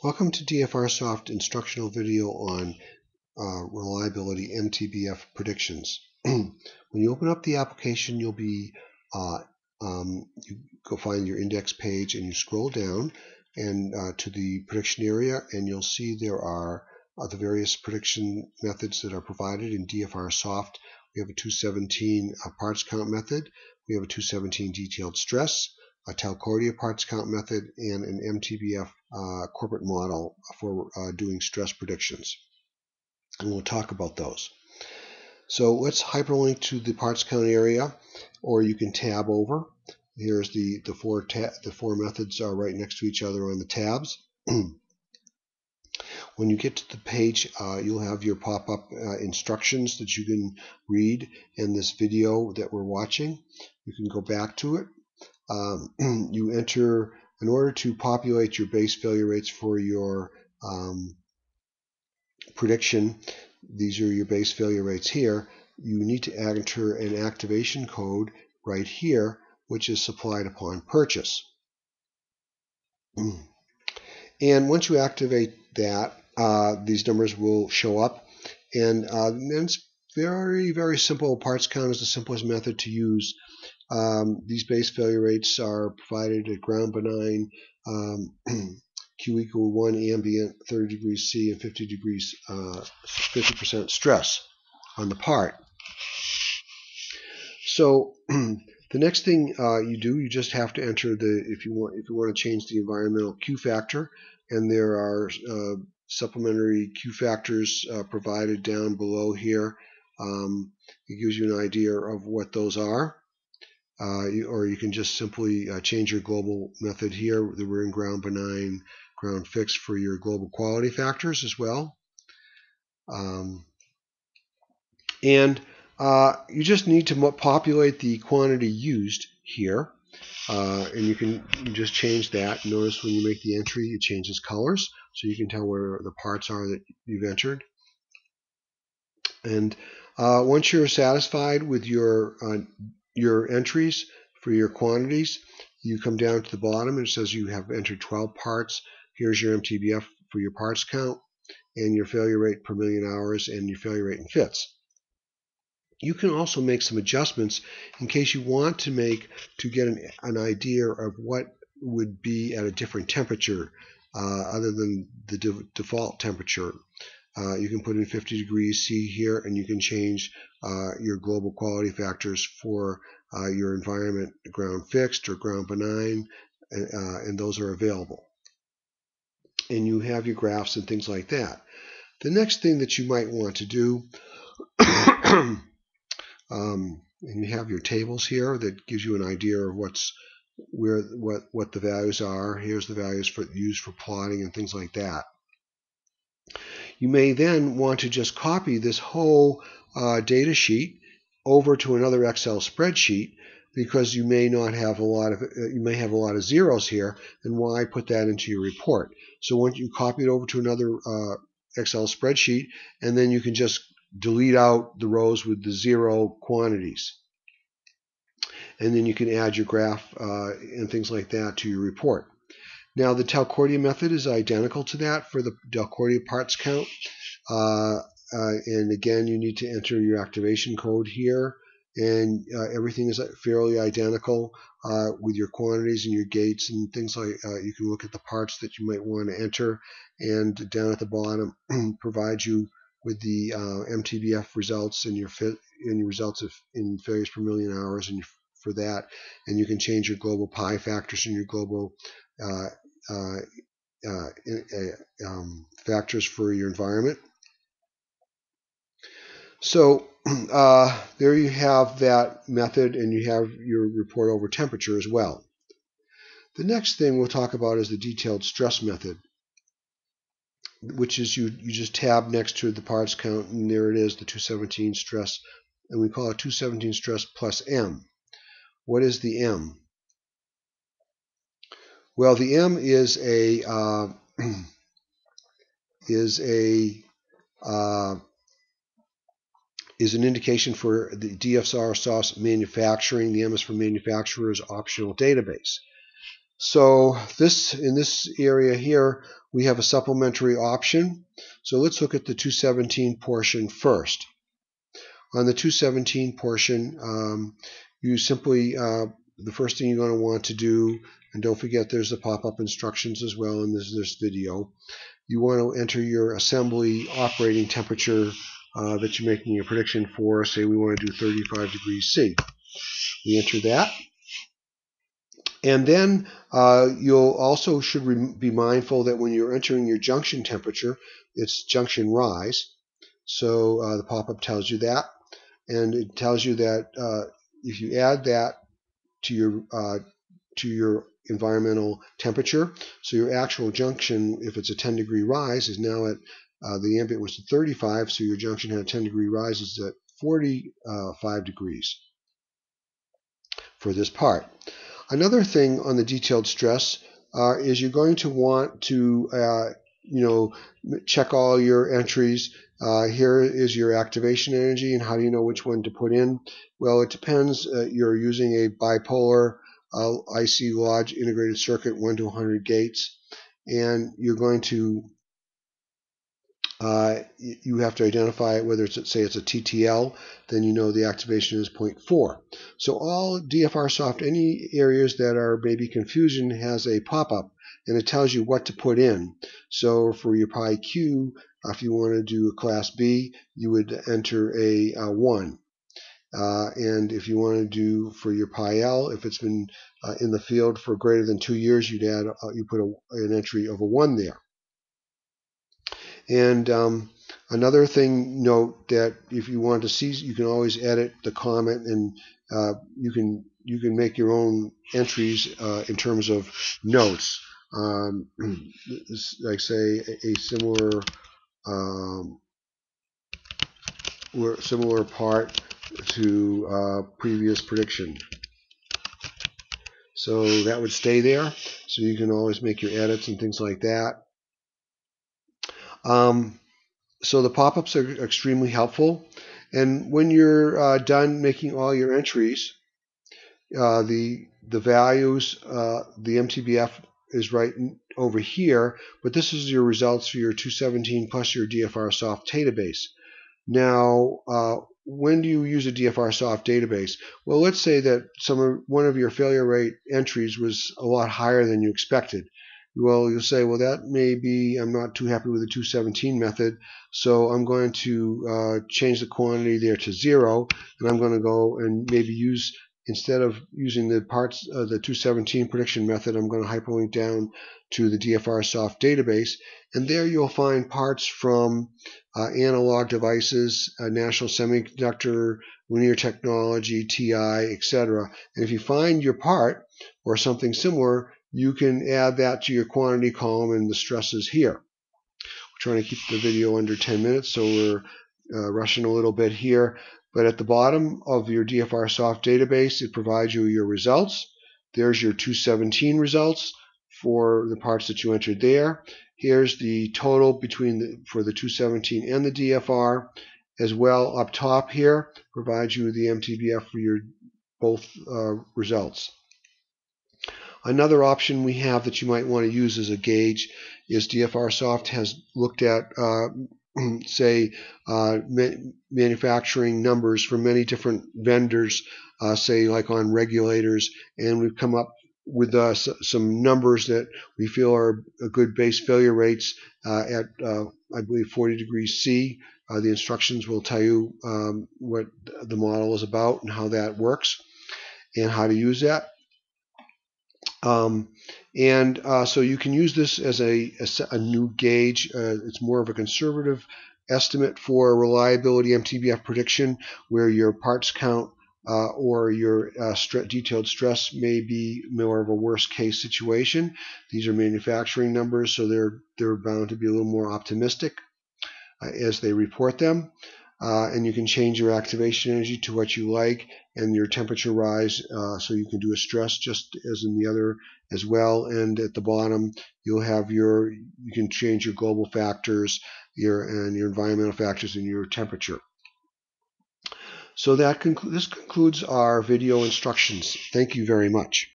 Welcome to DfRSoft instructional video on reliability MTBF predictions. When you open up the application, you'll be you go find your index page and you scroll down and to the prediction area, and you'll see there are the various prediction methods that are provided in DfRSoft. We have a 217 parts count method. We have a 217 detailed stress, a Telcordia parts count method, and an MTBF corporate model for doing stress predictions. And we'll talk about those. So let's hyperlink to the parts count area, or you can tab over. Here's the four methods are right next to each other on the tabs. When you get to the page, you'll have your pop-up instructions that you can read in this video that we're watching. You can go back to it. You enter, in order to populate your base failure rates for your prediction, these are your base failure rates here, you need to enter an activation code right here, which is supplied upon purchase. And once you activate that, these numbers will show up, and it's very, very simple. Parts count is the simplest method to use. These base failure rates are provided at ground benign, Q equal 1 ambient, 30 degrees C, and 50 degrees, 50% stress on the part. So the next thing you do, you just have to enter if you want to change the environmental Q factor, and there are supplementary Q factors provided down below here. It gives you an idea of what those are. Or you can just simply change your global method here. We're in ground benign, ground fixed for your global quality factors as well. And you just need to populate the quantity used here. And you just change that. Notice when you make the entry, it changes colors, so you can tell where the parts are that you've entered. And once you're satisfied with your entries for your quantities, you come down to the bottom and it says you have entered 12 parts. Here's your MTBF for your parts count, and your failure rate per million hours, and your failure rate in fits. You can also make some adjustments in case you want to get an idea of what would be at a different temperature other than the default temperature. You can put in 50 degrees C here, and you can change your global quality factors for your environment, ground fixed or ground benign, and those are available. And you have your graphs and things like that. The next thing that you might want to do, and you have your tables here that gives you an idea of what the values are. Here's the values used for plotting and things like that. You may then want to just copy this whole data sheet over to another Excel spreadsheet, because you may have a lot of zeros here, and why put that into your report? So once you copy it over to another Excel spreadsheet, and then you can just delete out the rows with the zero quantities, and then you can add your graph and things like that to your report. Now, the Telcordia method is identical to that for the Telcordia parts count. And again, you need to enter your activation code here. And everything is fairly identical with your quantities and your gates and things like you can look at the parts that you might want to enter. And down at the bottom, provides you with the MTBF results and your results in failures per million hours and for that. And you can change your global pi factors and your global factors for your environment. So there you have that method, and you have your report over temperature as well. The next thing we'll talk about is the detailed stress method, which is you just tab next to the parts count, and there it is, the 217 stress, and we call it 217 stress plus M. What is the M? Well, the M is an indication for the DfRSoft's manufacturing. The M is for manufacturer's optional database. So in this area here, we have a supplementary option. So let's look at the 217 portion first. On the 217 portion, you simply, the first thing you're going to want to do, and don't forget there's the pop-up instructions as well in this video, you want to enter your assembly operating temperature that you're making a prediction for. Say we want to do 35 degrees C. We enter that. And then you'll also should be mindful that when you're entering your junction temperature, it's junction rise. So the pop-up tells you that. And it tells you that if you add that to your environmental temperature, so your actual junction, if it's a 10-degree rise, is now at the ambient was at 35, so your junction had a 10-degree rise is at 45 degrees for this part. Another thing on the detailed stress is you're going to want to check all your entries. Here is your activation energy, and how do you know which one to put in? Well, it depends. You're using a bipolar IC Lodge integrated circuit 1 to 100 gates, and you're going to you have to identify whether it's, say it's a TTL, then you know the activation is 0.4. So all DfRSoft, any areas that are maybe confusion, has a pop-up and it tells you what to put in. So for your pi Q, if you want to do a class B, you would enter a 1. And if you want to do for your pi L, if it's been in the field for greater than 2 years, you'd add you put an entry of a 1 there. And another thing, note that if you want to see, you can always edit the comment, and you can make your own entries in terms of notes. Like say a similar part to previous prediction. So that would stay there. So you can always make your edits and things like that. So the pop-ups are extremely helpful, and when you're done making all your entries, the values, the MTBF is right over here, but this is your results for your 217 plus your DfRSoft database. Now, when do you use a DfRSoft database? Well, let's say that one of your failure rate entries was a lot higher than you expected. Well, you'll say, well, that may be, I'm not too happy with the 217 method, so I'm going to change the quantity there to 0, and I'm going to go and maybe use, instead of using the parts of the 217 prediction method, I'm going to hyperlink down to the DfRSoft database, and there you'll find parts from Analog Devices, National Semiconductor, Linear Technology, TI, etc. And if you find your part or something similar, you can add that to your quantity column and the stresses here. We're trying to keep the video under 10 minutes, so we're rushing a little bit here. But at the bottom of your DfRSoft database, it provides you your results. There's your 217 results for the parts that you entered there. Here's the total for the 217 and the DFR. As well, up top here, provides you the MTBF for your both results. Another option we have that you might want to use as a gauge is DfRSoft has looked at, say, manufacturing numbers for many different vendors, say like on regulators, and we've come up with some numbers that we feel are a good base failure rates at, I believe, 40 degrees C. The instructions will tell you what the model is about and how that works and how to use that. So you can use this as a new gauge. It's more of a conservative estimate for reliability MTBF prediction, where your parts count or your detailed stress may be more of a worst case situation. These are manufacturing numbers, so they're bound to be a little more optimistic as they report them. And you can change your activation energy to what you like, and your temperature rise, so you can do a stress just as in the other as well. And at the bottom, you'll have you can change your global factors, your environmental factors, and your temperature. So this concludes our video instructions. Thank you very much.